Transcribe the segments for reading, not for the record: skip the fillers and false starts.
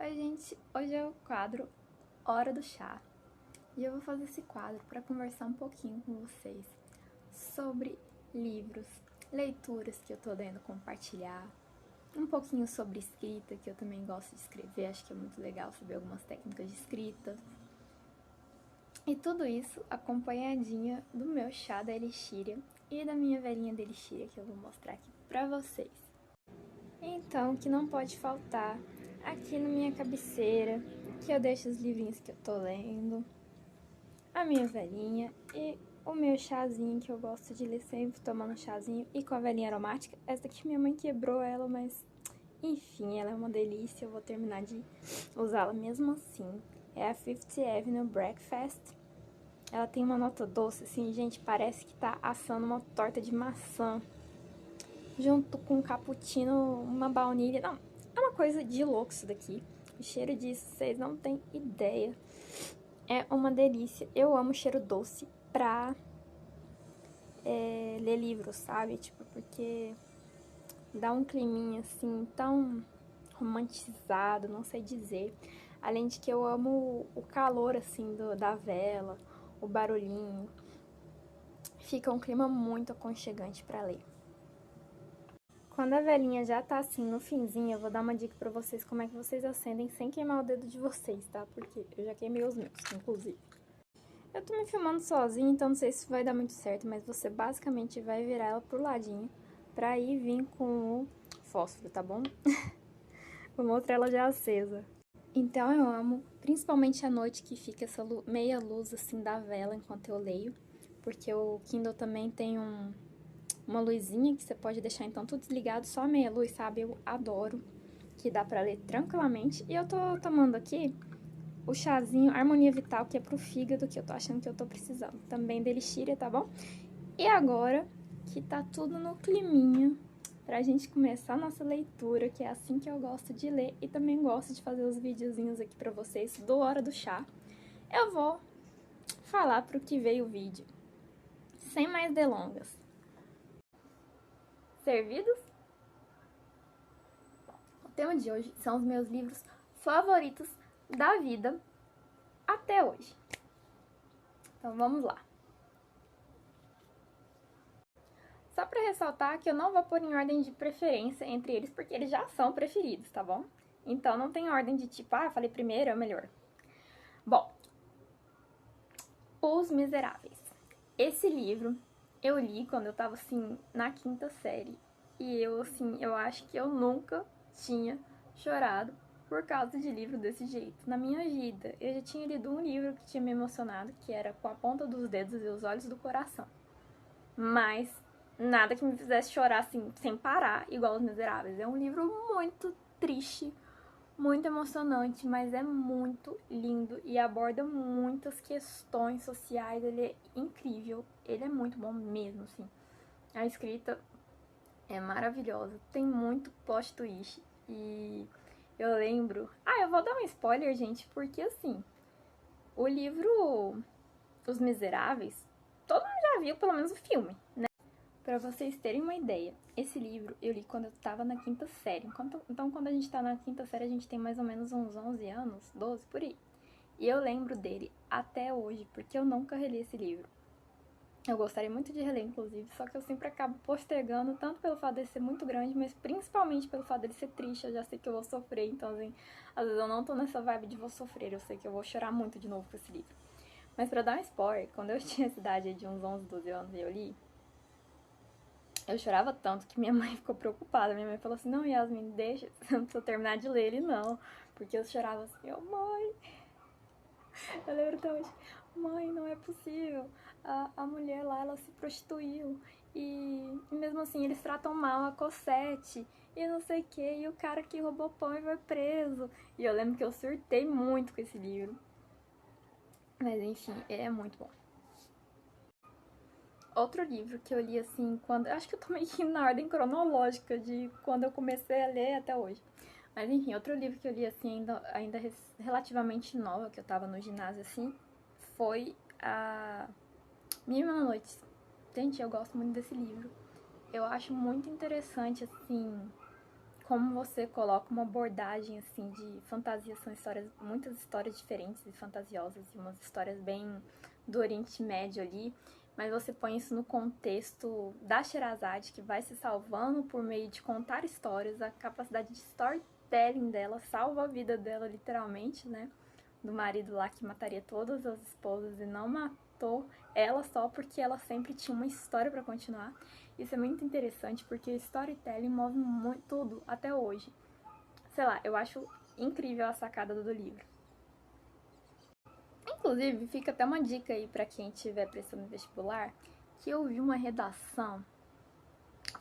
Oi, gente! Hoje é o quadro Hora do Chá. E eu vou fazer esse quadro para conversar um pouquinho com vocês sobre livros, leituras que eu tô lendo, compartilhar, um pouquinho sobre escrita, que eu também gosto de escrever, acho que é muito legal saber algumas técnicas de escrita. E tudo isso acompanhadinha do meu chá da Elixíria e da minha velhinha da Elixíria, que eu vou mostrar aqui pra vocês. Então, o que não pode faltar aqui na minha cabeceira, que eu deixo os livrinhos que eu tô lendo, a minha velhinha e o meu chazinho, que eu gosto de ler sempre tomando chazinho e com a velhinha aromática. Essa daqui minha mãe quebrou ela, mas enfim, ela é uma delícia, eu vou terminar de usá-la mesmo assim. É a Fifth Avenue Breakfast. Ela tem uma nota doce, assim, gente, parece que tá assando uma torta de maçã junto com um cappuccino, uma baunilha. Não, é uma coisa de louco isso daqui. O cheiro disso, vocês não têm ideia. É uma delícia. Eu amo cheiro doce pra ler livros, sabe? Tipo, porque dá um climinha, assim, tão romantizado, não sei dizer. Além de que eu amo o calor, assim, da vela, o barulhinho. Fica um clima muito aconchegante pra ler. Quando a velhinha já tá assim no finzinho, eu vou dar uma dica pra vocês como é que vocês acendem sem queimar o dedo de vocês, tá? Porque eu já queimei os meus, inclusive. Eu tô me filmando sozinha, então não sei se vai dar muito certo, mas você basicamente vai virar ela pro ladinho pra ir vir com o fósforo, tá bom? Vou mostrar ela já acesa. Então eu amo, principalmente à noite que fica essa meia luz assim da vela enquanto eu leio, porque o Kindle também tem uma luzinha que você pode deixar então tudo desligado, só a meia luz, sabe? Eu adoro, que dá pra ler tranquilamente. E eu tô tomando aqui o chazinho Harmonia Vital, que é pro fígado, que eu tô achando que eu tô precisando. Também da Elixíria, tá bom? E agora que tá tudo no climinha pra gente começar a nossa leitura, que é assim que eu gosto de ler e também gosto de fazer os videozinhos aqui pra vocês do Hora do Chá, eu vou falar pro que veio o vídeo. Sem mais delongas. Servidos? O tema de hoje são os meus livros favoritos da vida até hoje. Então vamos lá. Só pra ressaltar que eu não vou pôr em ordem de preferência entre eles, porque eles já são preferidos, tá bom? Então não tem ordem de tipo, ah, falei primeiro, é o melhor. Bom, Os Miseráveis. Esse livro eu li quando eu tava, assim, na quinta série. E eu, assim, eu acho que eu nunca tinha chorado por causa de livro desse jeito na minha vida. Eu já tinha lido um livro que tinha me emocionado, que era Com a Ponta dos Dedos e os Olhos do Coração. Mas nada que me fizesse chorar, assim, sem parar, igual Os Miseráveis. É um livro muito triste, muito emocionante, mas é muito lindo e aborda muitas questões sociais. Ele é incrível, ele é muito bom mesmo, assim. A escrita é maravilhosa, tem muito plot twist e eu lembro... Ah, eu vou dar um spoiler, gente, porque assim, o livro Os Miseráveis, todo mundo já viu pelo menos o filme, né? Pra vocês terem uma ideia, esse livro eu li quando eu tava na quinta série. Então, quando a gente tá na quinta série, a gente tem mais ou menos uns 11 anos, 12, por aí. E eu lembro dele até hoje, porque eu nunca reli esse livro. Eu gostaria muito de reler, inclusive, só que eu sempre acabo postergando, tanto pelo fato dele ser muito grande, mas principalmente pelo fato dele ser triste. Eu já sei que eu vou sofrer, então, assim, às vezes eu não tô nessa vibe de vou sofrer, eu sei que eu vou chorar muito de novo com esse livro. Mas pra dar um spoiler, quando eu tinha essa idade de uns 11, 12 anos e eu li, eu chorava tanto que minha mãe ficou preocupada. Minha mãe falou assim, não, Yasmin, deixa, você não precisa terminar de ler ele, não. Porque eu chorava assim, oh, mãe... Eu lembro até hoje, mãe, não é possível. A mulher lá, ela se prostituiu. E mesmo assim, eles tratam mal a Cosette. E não sei o que. E o cara que roubou pão e foi preso. E eu lembro que eu surtei muito com esse livro. Mas enfim, é muito bom. Outro livro que eu li, assim, quando... Acho que eu tô meio que na ordem cronológica de quando eu comecei a ler até hoje. Mas, enfim, outro livro que eu li, assim, ainda relativamente nova, que eu tava no ginásio, assim, foi a Mil e Uma Noites. Gente, eu gosto muito desse livro. Eu acho muito interessante, assim, como você coloca uma abordagem, assim, de fantasia. São histórias, muitas histórias diferentes e fantasiosas, e umas histórias bem do Oriente Médio ali, mas você põe isso no contexto da Sherazade, que vai se salvando por meio de contar histórias. A capacidade de storytelling dela salva a vida dela, literalmente, né? Do marido lá que mataria todas as esposas e não matou ela só porque ela sempre tinha uma história pra continuar. Isso é muito interessante porque o storytelling move muito tudo até hoje. Sei lá, eu acho incrível a sacada do livro. Inclusive, fica até uma dica aí pra quem estiver prestando vestibular, que eu vi uma redação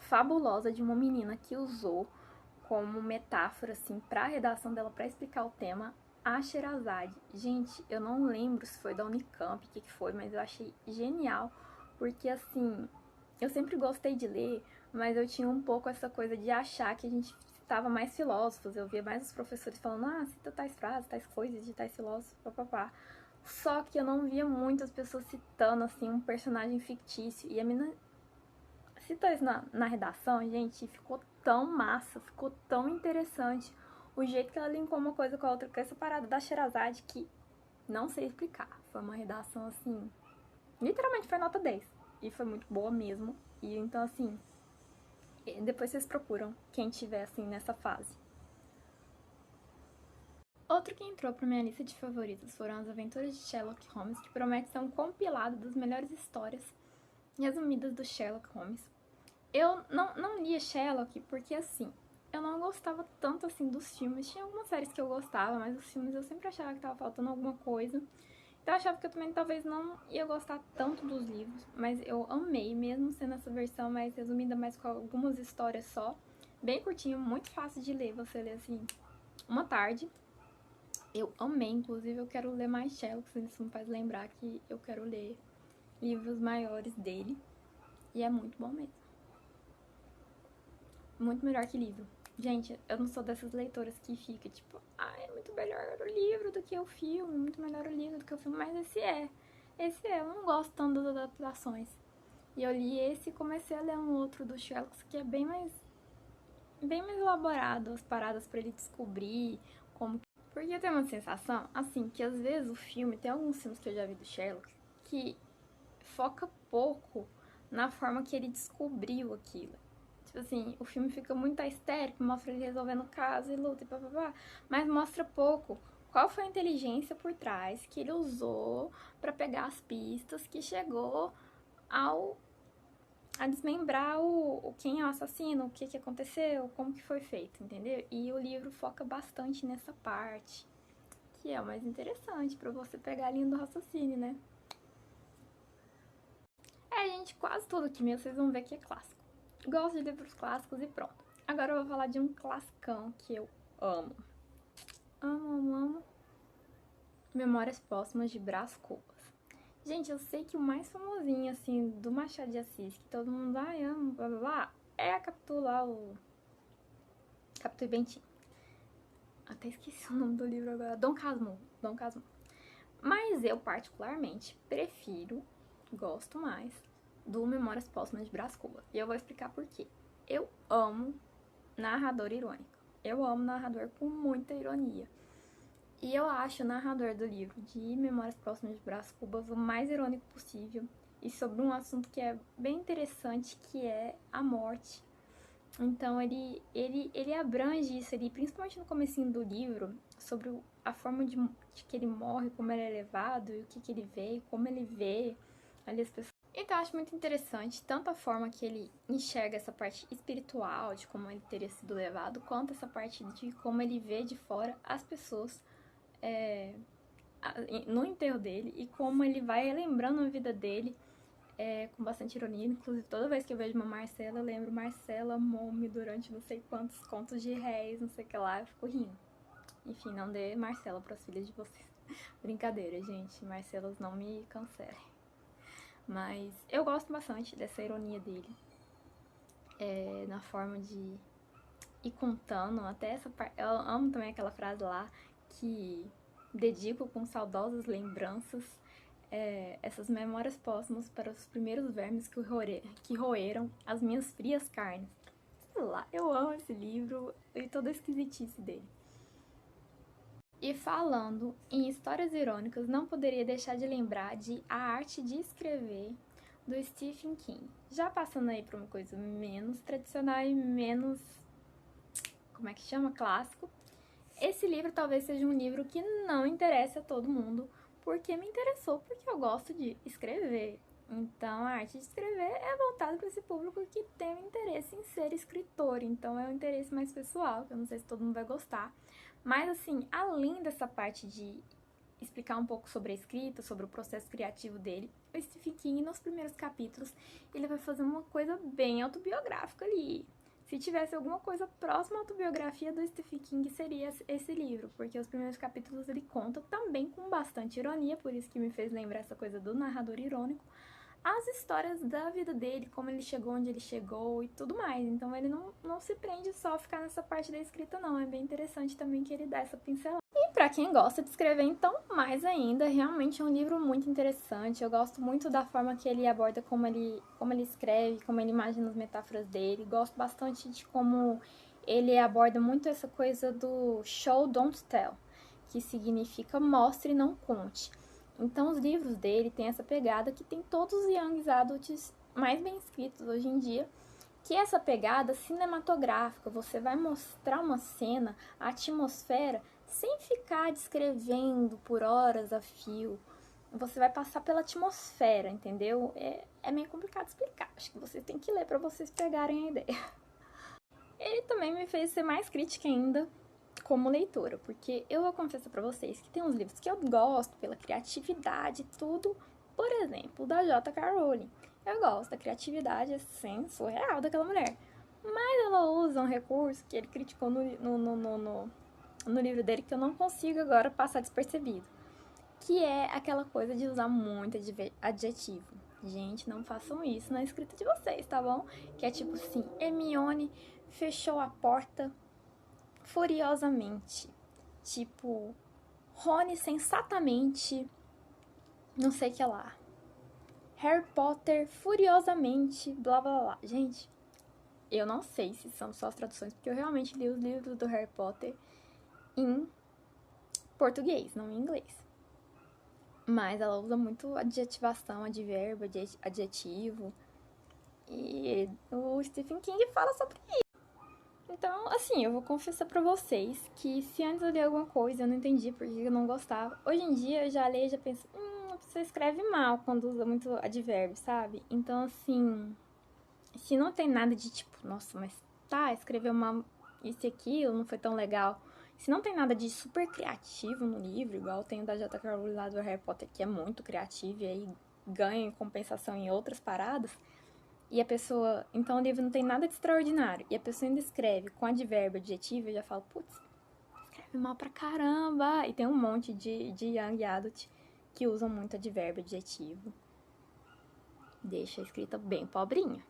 fabulosa de uma menina que usou como metáfora, assim, pra redação dela, pra explicar o tema, a Sherazade. Gente, eu não lembro se foi da Unicamp, o que foi, mas eu achei genial, porque, assim, eu sempre gostei de ler, mas eu tinha um pouco essa coisa de achar que a gente citava mais filósofos. Eu via mais os professores falando, cita tais frases, tais coisas de tais filósofos, papapá. Só que eu não via muitas pessoas citando, assim, um personagem fictício. E a menina citou isso na redação, gente, e ficou tão massa, ficou tão interessante. O jeito que ela linkou uma coisa com a outra, com essa parada da Sherazade, que não sei explicar. Foi uma redação, assim, literalmente foi nota 10. E foi muito boa mesmo. E então, assim, depois vocês procuram quem tiver, assim, nessa fase. Outro que entrou pra minha lista de favoritos foram As Aventuras de Sherlock Holmes, que promete ser um compilado das melhores histórias resumidas do Sherlock Holmes. Eu não lia Sherlock porque, assim, eu não gostava tanto, assim, dos filmes. Tinha algumas séries que eu gostava, mas os filmes eu sempre achava que tava faltando alguma coisa. Então eu achava que eu também talvez não ia gostar tanto dos livros, mas eu amei, mesmo sendo essa versão mais resumida, mais com algumas histórias só. Bem curtinho, muito fácil de ler, você lê, assim, uma tarde. Eu amei, inclusive eu quero ler mais Sherlock, isso me faz lembrar que eu quero ler livros maiores dele. E é muito bom mesmo. Muito melhor que livro. Gente, eu não sou dessas leitoras que fica tipo, é muito melhor o livro do que o filme, muito melhor o livro do que o filme, mas esse é. Eu não gosto tanto das adaptações. E eu li esse e comecei a ler um outro do Sherlock que é bem mais elaborado, as paradas pra ele descobrir como. Porque eu tenho uma sensação, assim, que às vezes o filme, tem alguns filmes que eu já vi do Sherlock, que foca pouco na forma que ele descobriu aquilo. Tipo assim, o filme fica muito histérico, mostra ele resolvendo o caso e luta e papapá, mas mostra pouco qual foi a inteligência por trás que ele usou pra pegar as pistas que chegou a desmembrar quem é o assassino, o que aconteceu, como que foi feito, entendeu? E o livro foca bastante nessa parte, que é o mais interessante pra você pegar a linha do raciocínio, né? Gente, quase tudo aqui mesmo vocês vão ver que é clássico. Gosto de livros clássicos e pronto. Agora eu vou falar de um classicão que eu amo. Amo. Memórias Póstumas de Brás Cubas. Gente, eu sei que o mais famosinho, assim, do Machado de Assis, que todo mundo, ama, blá blá blá, é a Capitu lá, o Capitu e Bentinho. Até esqueci o nome do livro agora. Dom Casmurro. Mas eu, particularmente, gosto mais do Memórias Póstumas de Brás Cubas. E eu vou explicar por quê. Eu amo narrador irônico. Eu amo narrador com muita ironia. E eu acho o narrador do livro de Memórias Póstumas de Brás Cubas o mais irônico possível. E sobre um assunto que é bem interessante, que é a morte. Então ele abrange isso ali, principalmente no comecinho do livro, sobre a forma de que ele morre, como ele é levado, e o que ele vê, como ele vê ali as pessoas. Então eu acho muito interessante, tanto a forma que ele enxerga essa parte espiritual, de como ele teria sido levado, quanto essa parte de como ele vê de fora as pessoas no enterro dele, e como ele vai lembrando a vida dele com bastante ironia. Inclusive, toda vez que eu vejo uma Marcela, eu lembro Marcela Mome durante não sei quantos contos de réis, não sei o que lá, eu fico rindo. Enfim, não dê Marcela pras filhas de vocês. Brincadeira, gente, Marcelas não me cancelem. Mas eu gosto bastante dessa ironia dele, na forma de ir contando, até essa parte. Eu amo também aquela frase lá que dedico com saudosas lembranças essas memórias póstumas para os primeiros vermes que roeram as minhas frias carnes. sei lá, eu amo esse livro e toda a esquisitice dele. E falando em histórias irônicas, não poderia deixar de lembrar de A Arte de Escrever, do Stephen King. Já passando aí para uma coisa menos tradicional e menos, como é que chama? Clássico. Esse livro talvez seja um livro que não interessa a todo mundo, porque me interessou, porque eu gosto de escrever. Então, a arte de escrever é voltada para esse público que tem um interesse em ser escritor. Então, é um interesse mais pessoal, que eu não sei se todo mundo vai gostar. Mas, assim, além dessa parte de explicar um pouco sobre a escrita, sobre o processo criativo dele, o Stephen King, nos primeiros capítulos, ele vai fazer uma coisa bem autobiográfica ali. Se tivesse alguma coisa próxima à autobiografia do Stephen King, seria esse livro, porque os primeiros capítulos ele conta também com bastante ironia, por isso que me fez lembrar essa coisa do narrador irônico, as histórias da vida dele, como ele chegou onde ele chegou e tudo mais. Então ele não se prende só a ficar nessa parte da escrita, não. É bem interessante também que ele dá essa pincelada. E pra quem gosta de escrever, então, mais ainda, realmente é um livro muito interessante. Eu gosto muito da forma que ele aborda como ele escreve, como ele imagina as metáforas dele. Gosto bastante de como ele aborda muito essa coisa do show, don't tell, que significa mostre e não conte. Então, os livros dele têm essa pegada que tem todos os young adults mais bem escritos hoje em dia, que é essa pegada cinematográfica. Você vai mostrar uma cena, a atmosfera, sem ficar descrevendo por horas a fio. Você vai passar pela atmosfera, entendeu? É meio complicado explicar. Acho que vocês têm que ler para vocês pegarem a ideia. Ele também me fez ser mais crítica ainda como leitora, porque eu vou confessar pra vocês que tem uns livros que eu gosto pela criatividade e tudo, por exemplo, da J.K. Rowling. Eu gosto da criatividade, assim, surreal daquela mulher. Mas ela usa um recurso que ele criticou no livro dele que eu não consigo agora passar despercebido, que é aquela coisa de usar muito adjetivo. Gente, não façam isso na escrita de vocês, tá bom? Que é tipo assim, Hermione fechou a porta furiosamente. Tipo, Rony sensatamente, não sei o que lá. Harry Potter furiosamente, blá blá blá. Gente, eu não sei se são só as traduções, porque eu realmente li os livros do Harry Potter em português, não em inglês. Mas ela usa muito adjetivação, advérbio, adjetivo. E o Stephen King fala sobre isso. Então, assim, eu vou confessar pra vocês que se antes eu li alguma coisa eu não entendi porque eu não gostava. Hoje em dia eu já leio e já penso, a pessoa escreve mal quando usa muito advérbio, sabe? Então, assim, se não tem nada de tipo, nossa, mas tá, escreveu mal isso e aquilo, não foi tão legal. Se não tem nada de super criativo no livro, igual tem o da J.K. Rowling lá do Harry Potter, que é muito criativo e aí ganha compensação em outras paradas, e a pessoa... Então o livro não tem nada de extraordinário. E a pessoa ainda escreve com advérbio, adjetivo, eu já falo, putz, escreve mal pra caramba. E tem um monte de young adult que usam muito advérbio, adjetivo. Deixa a escrita bem pobrinha.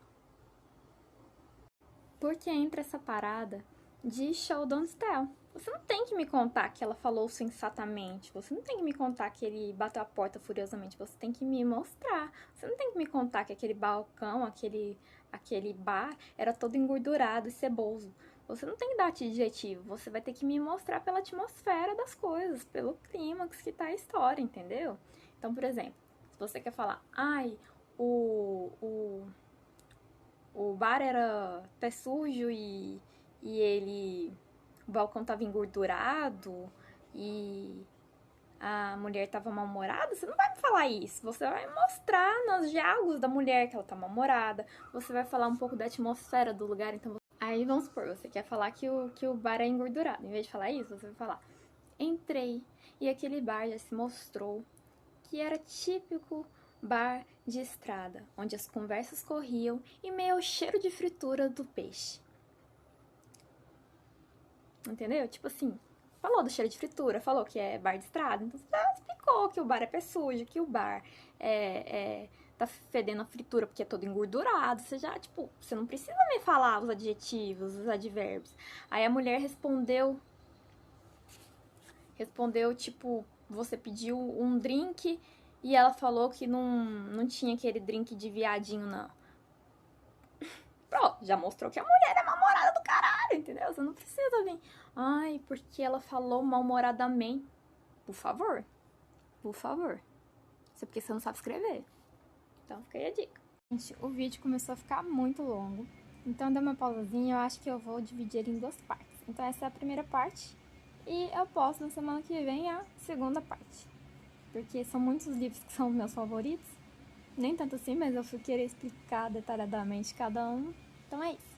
Porque entra essa parada de show don't tell. Você não tem que me contar que ela falou sensatamente. Você não tem que me contar que ele bateu a porta furiosamente. Você tem que me mostrar. Você não tem que me contar que aquele balcão, aquele bar era todo engordurado e ceboso. Você não tem que dar adjetivo. Você vai ter que me mostrar pela atmosfera das coisas, pelo clímax que tá a história, entendeu? Então, por exemplo, se você quer falar, ai, o bar era pé sujo e o balcão tava engordurado e a mulher tava mal-humorada, você não vai me falar isso. Você vai mostrar nos diálogos da mulher que ela tá mal-humorada. Você vai falar um pouco da atmosfera do lugar. Então, aí vamos supor, você quer falar que o bar é engordurado. Em vez de falar isso, você vai falar: entrei e aquele bar já se mostrou que era típico bar de estrada, onde as conversas corriam e meio ao cheiro de fritura do peixe. Entendeu? Tipo assim, falou do cheiro de fritura, falou que é bar de estrada, então você já explicou que o bar é pé sujo, que o bar tá fedendo a fritura porque é todo engordurado. Você já, tipo, você não precisa me falar os adjetivos, os advérbios. Aí a mulher respondeu, tipo, você pediu um drink e ela falou que não tinha aquele drink de viadinho, não. Pronto, já mostrou que a mulher é mal-humorada do caralho, entendeu? Você não precisa vir. Ai, porque ela falou mal-humoradamente. Por favor. Por favor. Isso é porque você não sabe escrever. Então, fica aí a dica. Gente, o vídeo começou a ficar muito longo. Então, deu uma pausazinha. Eu acho que eu vou dividir ele em duas partes. Então, essa é a primeira parte. E eu posto na semana que vem a segunda parte. Porque são muitos livros que são meus favoritos. Nem tanto assim, mas eu fui querer explicar detalhadamente cada um. Então é isso.